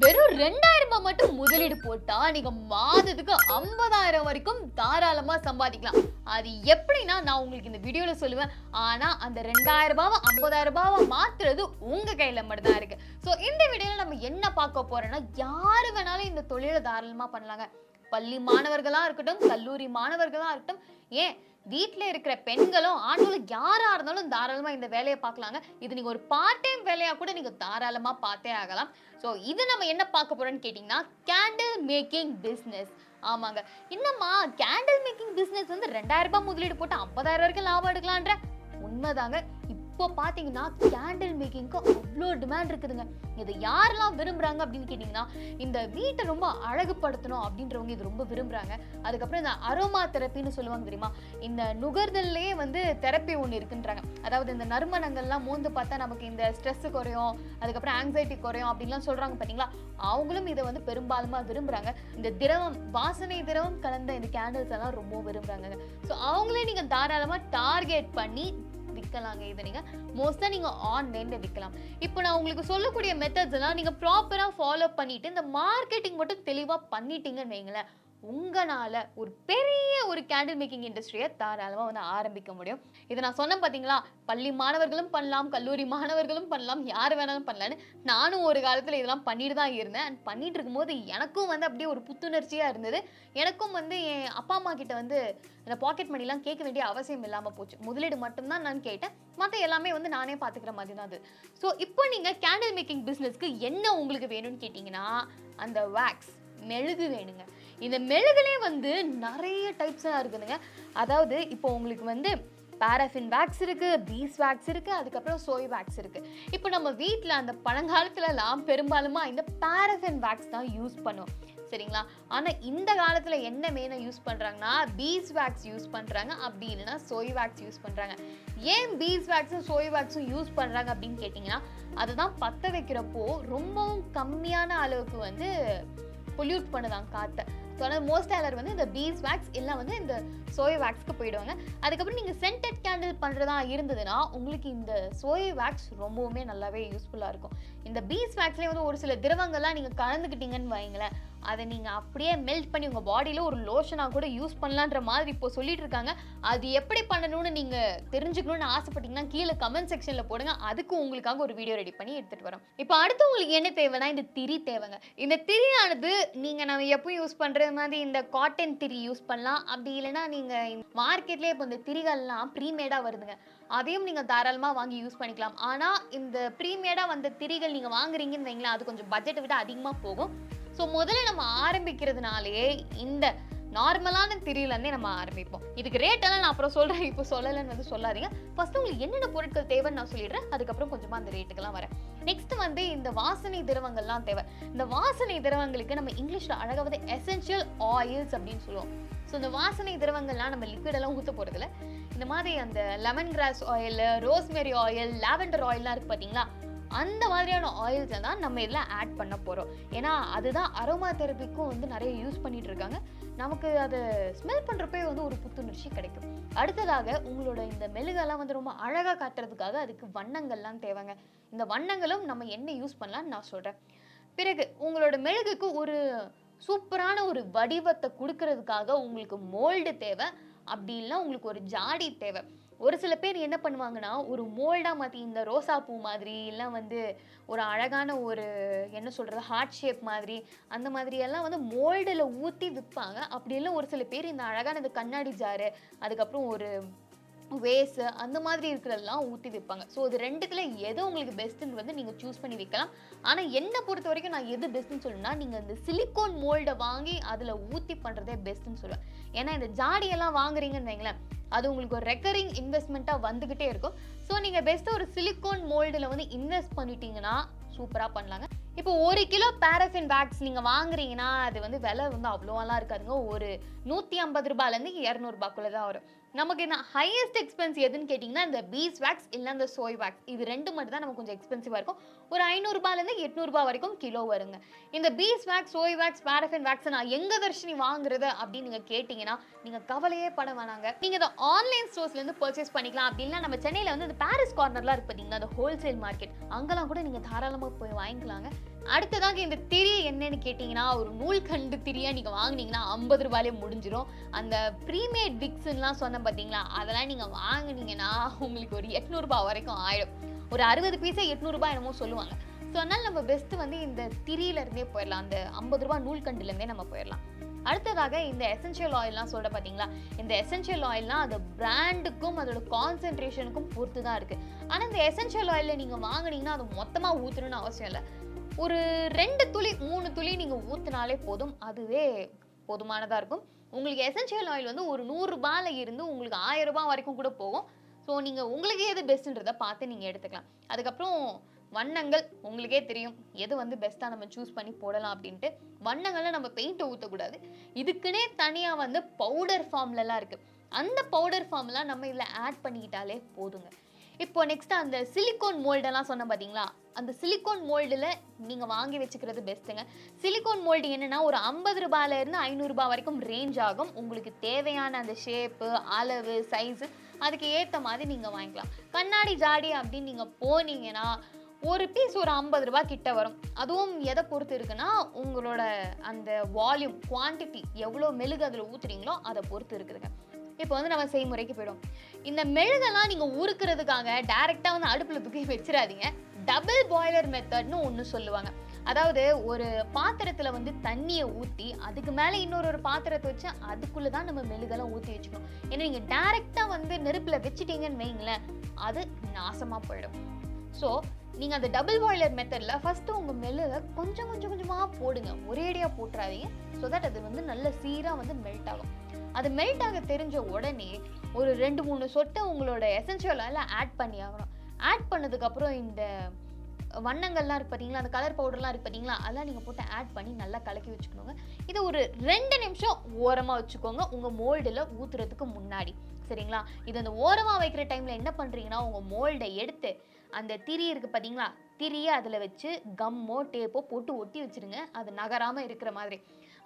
வெறும் 2000 ரூபாய் மட்டும் முதலீடு போட்டா நீங்க மாதத்துக்கு 50,000 வரைக்கும் தாராளமா சம்பாதிக்கலாம். அது எப்படின்னா நான் உங்களுக்கு இந்த வீடியோல சொல்லுவேன். ஆனா அந்த 2000 ரூபாவை 50,000 ரூபாவை மாத்துறது உங்க கையில மட்டும் தான் இருக்கு. சோ இந்த வீடியோல நம்ம என்ன பார்க்க போறோம்னா, யாரு வேணாலும் இந்த தொழிலை தாராளமா பண்ணலாங்க. பள்ளி மாணவர்களா இருக்கட்டும், கல்லூரி மாணவர்களா இருக்கட்டும், ஏன் வீட்டுல இருக்கிற பெண்களும் ஆண்களும் யாரா இருந்தாலும் தாராளமா இந்த வேலையை பார்க்கலாங்க. இது நீங்க ஒரு பார்ட் டைம் வேலையா கூட நீங்க தாராளமா பார்த்தே ஆகலாம். ஸோ இது நம்ம என்ன பார்க்க போறோம்னு கேட்டீங்கன்னா, கேண்டில் மேக்கிங் பிஸ்னஸ். ஆமாங்க, என்னம்மா கேண்டில் மேக்கிங் பிஸ்னஸ் வந்து 2000 ரூபாய் முதலீடு போட்டு 50,000 வரைக்கும் லாபம் எடுக்கலான்ற உண்மைதாங்க. இப்போ பார்த்தீங்கன்னா கேண்டில் மேக்கிங்க்கு அவ்வளோ டிமாண்ட் இருக்குதுங்க. இதை யாரெல்லாம் விரும்புகிறாங்க அப்படின்னு கேட்டிங்கன்னா, இந்த வீட்டை ரொம்ப அழகுபடுத்தணும் அப்படின்றவங்க இது ரொம்ப விரும்புகிறாங்க. அதுக்கப்புறம் இந்த அரோமா தெரப்பின்னு சொல்லுவாங்க தெரியுமா, இந்த நுகர்தல்லையே வந்து தெரப்பி ஒன்று இருக்குன்றாங்க. அதாவது இந்த நறுமணங்கள்லாம் மோந்து பார்த்தா நமக்கு இந்த ஸ்ட்ரெஸ் குறையும், அதுக்கப்புறம் ஆங்ஸைட்டி குறையும் அப்படின்லாம் சொல்கிறாங்க பார்த்தீங்களா. அவங்களும் இதை வந்து பெரும்பாலுமாக விரும்புகிறாங்க. இந்த திரவம், வாசனை திரவம் கலந்த இந்த கேண்டில்ஸ் எல்லாம் ரொம்ப விரும்புகிறாங்க. ஸோ அவங்களே நீங்கள் தாராளமாக டார்கெட் பண்ணி விற்கலாங்க. இதை நீங்க மோஸ்டா நீங்க ஆன்லைன்ல விற்கலாம். இப்போ நான் உங்களுக்கு சொல்லக்கூடிய மெத்தட்ஸ் எல்லாம் நீங்க ப்ராப்பரா ஃபாலோ பண்ணிட்டு இந்த மார்க்கெட்டிங் மட்டும் தெளிவா பண்ணிட்டீங்கன்னு வைங்களேன், உங்களால ஒரு பெரிய ஒரு கேண்டில் மேக்கிங் இண்டஸ்ட்ரியை தாராளமா வந்து ஆரம்பிக்க முடியும். இதை நான் சொன்னேன் பார்த்தீங்களா, பள்ளி மாணவர்களும் பண்ணலாம், கல்லூரி மாணவர்களும் பண்ணலாம், யார் வேணாலும் பண்ணலான்னு. நானும் ஒரு காலத்தில் இதெல்லாம் பண்ணிட்டு தான் இருந்தேன். அண்ட் பண்ணிட்டு இருக்கும்போது எனக்கும் வந்து அப்படியே ஒரு புத்துணர்ச்சியாக இருந்தது. எனக்கும் வந்து என் அப்பா அம்மா கிட்ட வந்து இந்த பாக்கெட் மணிலாம் கேட்க வேண்டிய அவசியம் இல்லாமல் போச்சு. முதலீடு மட்டும்தான் நான் கேட்டேன், மற்ற எல்லாமே வந்து நானே பார்த்துக்கிற மாதிரி தான் அது. ஸோ இப்போ நீங்கள் கேண்டில் மேக்கிங் பிஸ்னஸ்க்கு என்ன உங்களுக்கு வேணும்னு கேட்டிங்கன்னா, அந்த வேக்ஸ் மெழுகு வேணுங்க. இந்த மெழுகுலே வந்து நிறைய டைப்ஸாக இருக்குதுங்க. அதாவது இப்போ உங்களுக்கு வந்து பாராஃபின் வேக்ஸ் இருக்குது, பீஸ் வேக்ஸ் இருக்குது, அதுக்கப்புறம் சோய் வேக்ஸ் இருக்குது. இப்போ நம்ம வீட்டில் அந்த பழங்காலத்துலலாம் பெரும்பாலுமா இந்த பாராஃபின் வேக்ஸ் தான் யூஸ் பண்ணுவோம், சரிங்களா. ஆனால் இந்த காலத்தில் என்ன மெயினாக யூஸ் பண்ணுறாங்கன்னா, பீஸ் வேக்ஸ் யூஸ் பண்ணுறாங்க, அப்படி இல்லைன்னா சோய் வேக்ஸ் யூஸ் பண்ணுறாங்க. ஏன் பீஸ் வேக்ஸும் சோய் வேக்ஸும் யூஸ் பண்ணுறாங்க அப்படின்னு கேட்டிங்கன்னா, அதுதான் பற்ற வைக்கிறப்போ ரொம்பவும் கம்மியான அளவுக்கு வந்து பொல்யூட் பண்ணுதாங்க காற்றை. ஸோ அதனால் மோஸ்ட் எல்லாரும் வந்து இந்த பீஸ் வேக்ஸ் எல்லாம் வந்து இந்த சோய் வேக்ஸ்க்கு போயிடுவாங்க. அதுக்கப்புறம் நீங்கள் சென்டட் கேண்டில் பண்ணுறதா இருந்ததுன்னா உங்களுக்கு இந்த சோய் வேக்ஸ் ரொம்பவுமே நல்லாவே யூஸ்ஃபுல்லாக இருக்கும். இந்த பீஸ் வேக்ஸ்லேயே வந்து ஒரு சில திரவங்கள்லாம் நீங்கள் கலந்துக்கிட்டீங்கன்னு வைங்களேன், அதை நீங்கள் அப்படியே மெல்ட் பண்ணி உங்கள் பாடியில் ஒரு லோஷனாக கூட யூஸ் பண்ணலான்ற மாதிரி இப்போ சொல்லிட்டு இருக்காங்க. அது எப்படி பண்ணணும்னு நீங்கள் தெரிஞ்சுக்கணும்னு ஆசைப்பட்டீங்கன்னா கீழே கமெண்ட் செக்ஷனில் போடுங்க. அதுக்கு உங்களுக்காக ஒரு வீடியோ ரெடி பண்ணி எடுத்துகிட்டு வரோம். இப்போ அடுத்து உங்களுக்கு என்ன தேவைன்னா, இந்த திரி தேவைங்க. இந்த திரியானது நீங்கள் நம்ம எப்போ யூஸ் பண்ணுறது மாதிரி இந்த காட்டன் திரி யூஸ் பண்ணலாம். அப்படி இல்லைன்னா நீங்கள் மார்க்கெட்லேயே இப்போ இந்த திரிகள்லாம் ப்ரீமேடாக வருதுங்க, அதையும் நீங்கள் தாராளமாக வாங்கி யூஸ் பண்ணிக்கலாம். ஆனால் இந்த ப்ரீமேடாக வந்த திரிகள் நீங்கள் வாங்குறீங்கன்னு வைங்களேன், அது கொஞ்சம் பட்ஜெட்டை விட அதிகமாக போகும். ஸோ முதல்ல நம்ம ஆரம்பிக்கிறதுனாலே இந்த நார்மலான திரியிலேருந்தே நம்ம ஆரம்பிப்போம். இதுக்கு ரேட்டெல்லாம் நான் அப்புறம் சொல்கிறேன், இப்போ சொல்லலைன்னு வந்து சொல்லாதீங்க. ஃபஸ்ட்டு உங்களுக்கு என்னென்ன பொருட்கள் தேவைன்னு நான் சொல்லிடுறேன், அதுக்கப்புறம் கொஞ்சமாக அந்த ரேட்டுக்கெல்லாம் வரேன். நெக்ஸ்ட் வந்து இந்த வாசனை திரவங்கள்லாம் தேவை. இந்த வாசனை திரவங்களுக்கு நம்ம இங்கிலீஷில் அழகாக வந்து எசென்ஷியல் ஆயில்ஸ் அப்படின்னு சொல்லுவோம். ஸோ இந்த வாசனை திரவங்கள்லாம் நம்ம லிக்விடெல்லாம் ஊற்ற போகிறதில்ல. இந்த மாதிரி அந்த lemon grass oil, rosemary oil, lavender ஆயில்லாம் இருக்குது பார்த்தீங்களா, அந்த மாதிரியான ஆயில்ஸை தான் நம்ம இதில் ஆட் பண்ண போகிறோம். ஏன்னா அதுதான் அரோமா தெரப்பிக்கும் வந்து நிறைய யூஸ் பண்ணிட்டு இருக்காங்க. நமக்கு அதை ஸ்மெல் பண்ணுறப்பே வந்து ஒரு புத்துணர்ச்சி கிடைக்கும். அடுத்ததாக உங்களோட இந்த மெழுகெல்லாம் வந்து ரொம்ப அழகாக காட்டுறதுக்காக அதுக்கு வண்ணங்கள்லாம் தேவைங்க. இந்த வண்ணங்களும் நம்ம என்ன யூஸ் பண்ணலான்னு நான் சொல்கிறேன். பிறகு உங்களோட மெழுகுக்கு ஒரு சூப்பரான ஒரு வடிவத்தை கொடுக்கறதுக்காக உங்களுக்கு மோல்டு தேவை, அப்படி இல்லை உங்களுக்கு ஒரு ஜாடி தேவை. ஒரு சில பேர் என்ன பண்ணுவாங்கன்னா, ஒரு மோல்டாக மாற்றி இந்த ரோசா பூ மாதிரி இல்லை வந்து ஒரு அழகான ஒரு என்ன சொல்கிறது ஹார்ட் ஷேப் மாதிரி அந்த மாதிரியெல்லாம் வந்து மோல்டில் ஊற்றி விற்பாங்க. அப்படி இல்லை ஒரு சில பேர் இந்த அழகான இந்த கண்ணாடி ஜாரு, அதுக்கப்புறம் ஒரு வேஸு அந்த மாதிரி இருக்கிறதெல்லாம் ஊற்றி விற்பாங்க. ஸோ இது ரெண்டுத்தில் எது உங்களுக்கு பெஸ்ட்டுன்னு வந்து நீங்கள் சூஸ் பண்ணி விற்கலாம். ஆனால் என்னை பொறுத்த வரைக்கும் நான் எது பெஸ்ட்டுன்னு சொல்லணும்னா, நீங்கள் இந்த சிலிக்கோன் மோல்டை வாங்கி அதில் ஊற்றி பண்ணுறதே பெஸ்ட்டுன்னு சொல்லுவேன். ஏன்னா இந்த ஜாடியெல்லாம் வாங்குறீங்கன்னு வைங்களேன், அது உங்களுக்கு ஒரு ரெக்கரிங் இன்வெஸ்ட்மெண்ட்டாக வந்துக்கிட்டே இருக்கும். ஸோ நீங்கள் பெஸ்ட்டாக ஒரு சிலிக்கோன் மோல்டில் வந்து இன்வெஸ்ட் பண்ணிட்டீங்கன்னா சூப்பராக பண்ணலாங்க. இப்போ 1 கிலோ பாராஃபின் வேக்ஸ் நீங்கள் வாங்குறீங்கன்னா அது வந்து விலை வந்து அவ்வளோலாம் இருக்காதுங்க. ஒரு 150 ரூபாயிலேருந்து 200 ரூபாய்க்குள்ளே தான் வரும். நமக்கு இந்த ஹையஸ்ட் எக்ஸ்பென்ஸ் எதுன்னு கேட்டிங்கன்னா, இந்த பீஸ் வேக்ஸ் இல்லை இந்த சோய் வேக்ஸ், இது ரெண்டு மட்டும் தான் நமக்கு கொஞ்சம் எக்ஸ்பென்சிவாக இருக்கும். ஒரு 500 ரூபாயிலேருந்து 800 ரூபாய் வரைக்கும் கிலோ வருங்க. இந்த பீஸ் வேக்ஸ், சோய் வேக்ஸ், பாராஃபின் வேக்ஸ் நான் எங்கே தர்ஷினி வாங்குறது அப்படின்னு நீங்கள் கேட்டிங்கன்னா நீங்கள் கவலையே பட வேணாங்க. நீங்கள் இந்த ஆன்லைன் ஸ்டோர்ஸ்லேருந்து பர்ச்சேஸ் பண்ணிக்கலாம். அப்படின்னா நம்ம சென்னையில் வந்து இந்த பாரிஸ் கார்னர்லாம் இருக்குது பார்த்தீங்கன்னா, அந்த ஹோல்சேல் மார்க்கெட், அங்கெல்லாம் கூட நீங்கள் தாராளமாக போய் வாங்கிக்கலாங்க. அடுத்ததாக இந்த திரி என்னன்னு கேட்டிங்கன்னா, ஒரு நூல்கண்டு திரியா நீங்க வாங்குனீங்கன்னா 50 ரூபாயிலே முடிஞ்சிரும். அந்த ப்ரீமேட் விக்ஸ்லாம் சொன்னேன் பார்த்தீங்களா, அதெல்லாம் நீங்க வாங்குனீங்கன்னா உங்களுக்கு ஒரு 800 ரூபாய் வரைக்கும் ஆயிடும். ஒரு 60 பீஸே 800 ரூபாய் என்னமோ சொல்லுவாங்க. ஸோ அதனால நம்ம பெஸ்ட் வந்து இந்த திரியில இருந்தே போயிடலாம். அந்த 50 ரூபாய் நூல்கண்டுல இருந்தே நம்ம போயிடலாம். அடுத்ததாக இந்த எசென்ஷியல் ஆயில்லாம் சொல்ற பார்த்தீங்களா, இந்த எசென்ஷியல் ஆயில்லாம் அது பிராண்டுக்கும் அதோட கான்சென்ட்ரேஷனுக்கும் பொறுத்து தான் இருக்கு. ஆனால் இந்த எசென்ஷியல் ஆயில நீங்க வாங்குனீங்கன்னா அது மொத்தமா ஊற்றணும்னு அவசியம் இல்லை. ஒரு 2 துளி 3 துளி நீங்க ஊற்றினாலே போதும், அதுவே போதுமானதாக இருக்கும். உங்களுக்கு எசென்ஷியல் ஆயில் வந்து ஒரு 100 ரூபாயில இருந்து உங்களுக்கு 1000 ரூபாய் வரைக்கும் கூட போகும். ஸோ நீங்கள் உங்களுக்கு எது பெஸ்ட்டுன்றதை பார்த்து நீங்கள் எடுத்துக்கலாம். அதுக்கப்புறம் வண்ணங்கள் உங்களுக்கே தெரியும் எது வந்து பெஸ்ட்டாக நம்ம சூஸ் பண்ணி போடலாம் அப்படின்ட்டு. வண்ணங்களை நம்ம பெயிண்ட்டை ஊற்றக்கூடாது. இதுக்குன்னே தனியாக வந்து பவுடர் ஃபார்ம்லலாம் இருக்குது. அந்த பவுடர் ஃபார்ம்லாம் நம்ம இதில் ஆட் பண்ணிக்கிட்டாலே போதுங்க. இப்போ நெக்ஸ்ட் அந்த சிலிக்கான் மோல்டெல்லாம் சொன்ன பார்த்தீங்களா, அந்த சிலிக்கான் மோல்டில் நீங்கள் வாங்கி வச்சுக்கிறது பெஸ்ட்டுங்க. சிலிக்கான் மோல்டு என்னென்னா ஒரு 50 ரூபாயிலேருந்து 500 ரூபாய் வரைக்கும் ரேஞ்ச் ஆகும். உங்களுக்கு தேவையான அந்த ஷேப்பு, அளவு, சைஸு அதுக்கு ஏற்ற மாதிரி நீங்கள் வாங்கிக்கலாம். கண்ணாடி ஜாடி அப்படின்னு நீங்கள் போனீங்கன்னா ஒரு பீஸ் ஒரு 50 ரூபாய் கிட்ட வரும். அதுவும் எதை பொறுத்து இருக்குன்னா உங்களோட அந்த வால்யூம், குவான்டிட்டி எவ்வளோ மெழுகு அதில் ஊற்றுறீங்களோ அதை பொறுத்து இருக்குதுங்க. இப்போ வந்து நம்ம செய்முறைக்கு போயிடும். இந்த மெழுகெல்லாம் நீங்கள் உருக்கிறதுக்காக டைரெக்டாக வந்து அடுப்பில் தூக்கி வச்சிடாதீங்க. டபுள் பாய்லர் மெத்தட்னு ஒன்று சொல்லுவாங்க. அதாவது ஒரு பாத்திரத்தில் வந்து தண்ணியை ஊற்றி அதுக்கு மேலே இன்னொரு பாத்திரத்தை வச்சு அதுக்குள்ளே தான் நம்ம மெழுகெல்லாம் ஊற்றி வச்சுக்கணும். ஏன்னா நீங்கள் டைரெக்டாக வந்து நெருப்பில் வச்சுட்டீங்கன்னு வைங்களேன், அது நாசமாக போயிடும். ஸோ நீங்கள் அந்த டபுள் பாய்லர் மெத்தடில் ஃபஸ்ட்டு உங்கள் மெழுகை கொஞ்சம் கொஞ்சமாக போடுங்க, ஒரேடியாக போட்டுறாதீங்க. ஸோ தட் அது வந்து நல்ல சீராக வந்து மெல்ட் ஆகும். அது மெல்ட் ஆக தெரிஞ்ச உடனே ஒரு 2-3 சொட்டை உங்களோட எசென்ஷியல் ஆயில ஆட் பண்ணி ஆகணும். ஆட் பண்ணதுக்கப்புறம் இந்த வண்ணங்கள்லாம் இருக்கு பார்த்தீங்களா, அந்த கலர் பவுடர்லாம் இருக்கு பார்த்தீங்களா, அதெல்லாம் நீங்கள் போட்டு ஆட் பண்ணி நல்லா கலக்கி வச்சுக்கணுங்க. இதை ஒரு 2 நிமிஷம் ஓரமாக வச்சுக்கோங்க உங்கள் மோல்டில் ஊற்றுறதுக்கு முன்னாடி. சரிங்களா? இது அந்த ஓரமாக வைக்கிற டைமில் என்ன பண்ணுறீங்கன்னா, உங்கள் மோல்டை எடுத்து அந்த திரி இருக்குது பார்த்தீங்களா, திரியை அதில் வச்சு கம்மோ டேப்போ போட்டு ஒட்டி வச்சுருங்க. அது நகராமல் இருக்கிற மாதிரி.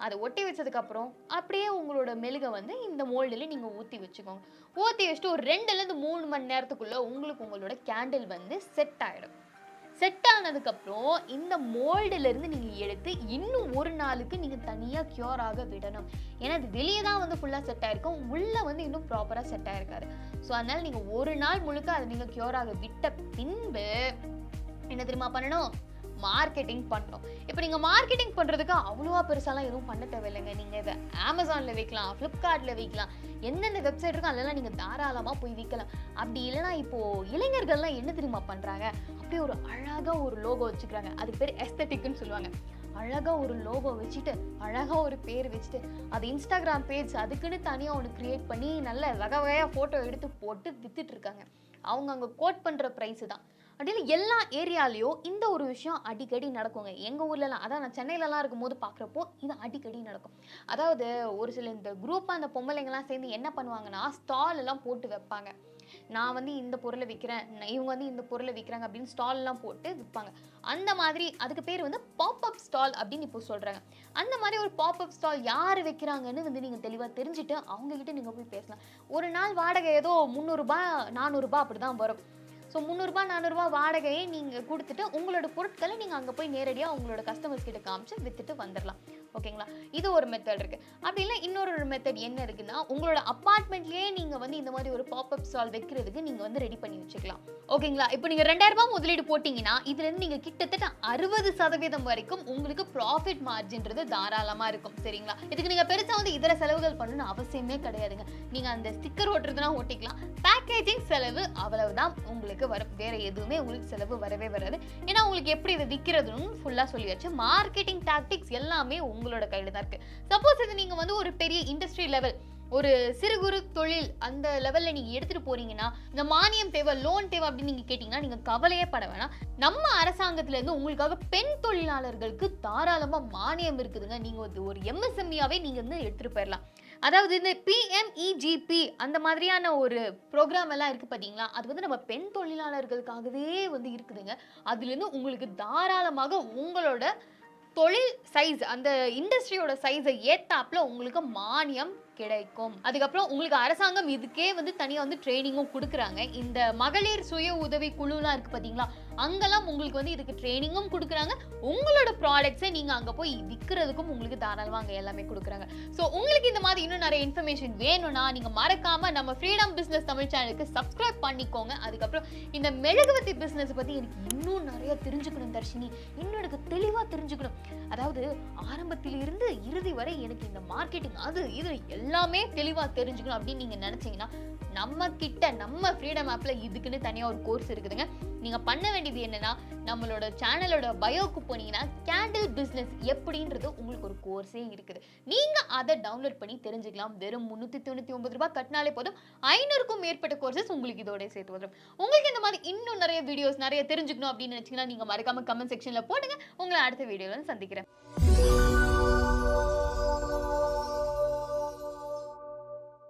அதை ஒட்டி வச்சதுக்கப்புறம் அப்படியே உங்களோட மெழுகை வந்து இந்த மோல்டில் நீங்கள் ஊற்றி வச்சுக்கோங்க. ஊற்றி வச்சுட்டு ஒரு 2லேருந்து 3 மணி நேரத்துக்குள்ளே உங்களுக்கு உங்களோட கேண்டில் வந்து செட் ஆகிடும். செட் ஆனதுக்கப்புறம் இந்த மோல்டிலேருந்து நீங்கள் எடுத்து இன்னும் ஒரு நாளுக்கு நீங்கள் தனியாக க்யூர் ஆக விடணும். ஏன்னா அது வெளியே தான் வந்து ஃபுல்லாக செட் ஆகிருக்கும், உள்ளே வந்து இன்னும் ப்ராப்பராக செட் ஆகிருக்காரு. ஸோ அதனால் நீங்கள் ஒரு நாள் முழுக்க அதை நீங்கள் க்யூர் ஆக விட்ட பின்பு என்ன தெரியுமா பண்ணணும்? மார்க்கெட்டிங் பண்ணுறோம். இப்போ நீங்கள் மார்க்கெட்டிங் பண்ணுறதுக்கு அவ்வளோவா பெருசாலாம் எதுவும் பண்ண தேவையில்லைங்க. நீங்கள் இதை அமேசானில் வைக்கலாம், ஃப்ளிப்கார்ட்டில் வைக்கலாம், எந்தெந்த வெப்சைட் இருக்கோ அதெல்லாம் நீங்கள் தாராளமாக போய் விற்கலாம். அப்படி இல்லைனா இப்போது இளைஞர்கள்லாம் என்ன தெரியுமா பண்ணுறாங்க, அப்படியே ஒரு அழகாக ஒரு லோகோ வச்சுக்கிறாங்க. அது பேர் எஸ்தட்டிக்னு சொல்லுவாங்க. அழகாக ஒரு லோகோ வச்சுட்டு அழகாக ஒரு பேர் வச்சுட்டு அது இன்ஸ்டாகிராம் பேஜ் அதுக்குன்னு தனியாக ஒன்று க்ரியேட் பண்ணி நல்ல வகை வகையாக ஃபோட்டோ எடுத்து போட்டு விற்றுட்டு இருக்காங்க. அவங்க அங்கே கோட் பண்ணுற ப்ரைஸு தான். அப்படியே எல்லா ஏரியாலையும் இந்த ஒரு விஷயம் அடிக்கடி நடக்குங்க. எங்கள் ஊர்லலாம், அதான் நான் சென்னையிலலாம் இருக்கும்போது பார்க்குறப்போ இது அடிக்கடி நடக்கும். அதாவது ஒரு சில இந்த குரூப்பாக அந்த பொம்பளைங்கள்லாம் சேர்ந்து என்ன பண்ணுவாங்கன்னா, ஸ்டால் எல்லாம் போட்டு வைப்பாங்க. நான் வந்து இந்த பொருளை விற்கிறேன், இவங்க வந்து இந்த பொருளை விற்கிறாங்க அப்படின்னு ஸ்டால்லாம் போட்டு விற்பாங்க. அந்த மாதிரி அதுக்கு பேர் வந்து பாப்அப் ஸ்டால் அப்படின்னு இப்போ சொல்கிறாங்க. அந்த மாதிரி ஒரு பாப்அப் ஸ்டால் யார் வைக்கிறாங்கன்னு வந்து நீங்கள் தெளிவாக தெரிஞ்சுட்டு அவங்ககிட்ட நீங்கள் போய் பேசலாம். ஒரு நாள் வாடகை ஏதோ 300 ரூபாய் 400 ரூபாய் அப்படி தான் வரும். ஸோ 300 ரூபாய் 400 ரூபாய் வாடகையை நீங்கள் கொடுத்துட்டு உங்களோட பொருட்களை நீங்கள் அங்கே போய் நேரடியாக உங்களோட கஸ்டமர்ஸ் கிட்ட காமிச்சு விற்றுட்டு வந்துடலாம். ஓகேங்களா? இது ஒரு மெத்தட் இருக்குது. அப்படி இல்லை இன்னொரு மெத்தட் என்ன இருக்குன்னா, உங்களோட அப்பார்ட்மெண்ட்லேயே நீங்கள் வந்து இந்த மாதிரி ஒரு பாப்அப் ஸ்டால் வைக்கிறதுக்கு நீங்கள் வந்து ரெடி பண்ணி வச்சுக்கலாம். ஓகேங்களா? இப்போ நீங்கள் 2000 ரூபாய் முதலீடு போட்டிங்கன்னா இதுலேருந்து நீங்கள் கிட்டத்தட்ட 60% வரைக்கும் உங்களுக்கு ப்ராஃபிட் மார்ஜின்றது தாராளமாக இருக்கும். சரிங்களா? இதுக்கு நீங்கள் பெருசாக வந்து இதர செலவுகள் பண்ணணும்னு அவசியமே கிடையாதுங்க. நீங்கள் அந்த ஸ்டிக்கர் ஓட்டுறதுனா ஓட்டிக்கலாம். பேக்கேஜிங் செலவு அவ்வளவுதான் உங்களுக்கு வரும். வேற எதுவுமே உங்களுக்கு செலவு வரவே வராது. ஏன்னா உங்களுக்கு எப்படி இதை விற்கிறதுன்னு ஃபுல்லாக சொல்லியாச்சு. மார்க்கெட்டிங் டாக்டிக்ஸ் எல்லாமே உங்களோட கையில் தான் இருக்கு. சப்போஸ் இது நீங்க வந்து ஒரு பெரிய இண்டஸ்ட்ரி லெவல், ஒரு சிறு குறு தொழில் அந்த லெவல்ல நீங்க எடுத்துட்டு போறீங்கன்னா, இந்த மானியம் தேவை, லோன் தேவை அப்படின்னு நீங்க கேட்டீங்கன்னா நீங்க கவலையே பட வேணாம். நம்ம அரசாங்கத்துல இருந்து உங்களுக்காக பெண் தொழிலாளர்களுக்கு தாராளமா மானியம் இருக்குதுங்க. நீங்க ஒரு எம்எஸ்எம்இயாவே நீங்க வந்து எடுத்துட்டு போயிடலாம். அதாவது இந்த PMEGP அந்த மாதிரியான ஒரு ப்ரோக்ராம் எல்லாம் இருக்கு பார்த்தீங்களா, அது வந்து நம்ம பெண் தொழிலாளர்களுக்காகவே வந்து இருக்குதுங்க. அதுலேருந்து உங்களுக்கு தாராளமாக உங்களோட தொழில் சைஸ், அந்த இண்டஸ்ட்ரியோட சைஸை ஏத்தாப்புல உங்களுக்கு மானியம் கிடைக்கும். அதுக்கப்புறம் உங்களுக்கு அரசாங்கம் இதுக்கே வந்து தனியா வந்து ட்ரைனிங்கும் கொடுக்குறாங்க. இந்த மகளிர் சுய உதவி குழுலாம் இருக்கு பாத்தீங்களா, அங்கெல்லாம் உங்களுக்கு வந்து இதுக்கு ட்ரைனிங்கும் கொடுக்குறாங்க. உங்களோட ப்ராடக்ட்ஸை நீங்க அங்க போய் விற்கிறதுக்கும் உங்களுக்கு தாராளமா அங்க எல்லாமே கொடுக்குறாங்க. ஸோ உங்களுக்கு இந்த மாதிரி இன்னும் நிறைய இன்ஃபர்மேஷன் வேணும்னா நீங்க மறக்காம நம்ம ஃப்ரீடம் பிசினஸ் தமிழ் சேனலுக்கு சப்ஸ்கிரைப் பண்ணிக்கோங்க. அதுக்கப்புறம் இந்த மெழுகுவர்த்தி பிசினஸ் பத்தி எனக்கு இன்னும் நிறைய தெரிஞ்சுக்கணும் தர்ஷினி, இன்னும் எனக்கு தெளிவா தெரிஞ்சுக்கணும். அதாவது ஆரம்பத்தில் இருந்து இறுதி வரை எனக்கு இந்த மார்க்கெட்டிங் அது இது எல்லாமே தெளிவா தெரிஞ்சுக்கணும் அப்படின்னு நீங்க நினைச்சீங்கன்னா நம்ம கிட்ட நம்ம ஃப்ரீடம் ஆப்ல இதுக்குன்னு தனியா ஒரு கோர்ஸ் இருக்குதுங்க. நீங்க பண்ண வேண்டியது என்னன்னா நம்மளோட சேனலோட பயோக்கு போனீங்கன்னா கேண்டில் பிசினஸ் எப்படின்றது உங்களுக்கு ஒரு கோர்ஸே இருக்குது. நீங்க அதை டவுன்லோட் பண்ணி தெரிஞ்சுக்கலாம். வெறும் 399 ரூபாய் கட்டினாலே போதும். 500க்கும் மேற்பட்ட கோர்சஸ் உங்களுக்கு இதோட சேர்த்து வரும். உங்களுக்கு இந்த மாதிரி இன்னும் நிறைய வீடியோஸ் நிறைய தெரிஞ்சுக்கணும் அப்படின்னு நினைச்சீங்கன்னா நீங்க மறக்காம கமெண்ட் செக்ஷன்ல போடுங்க. உங்களை அடுத்த வீடியோல சந்திக்கிறேன்.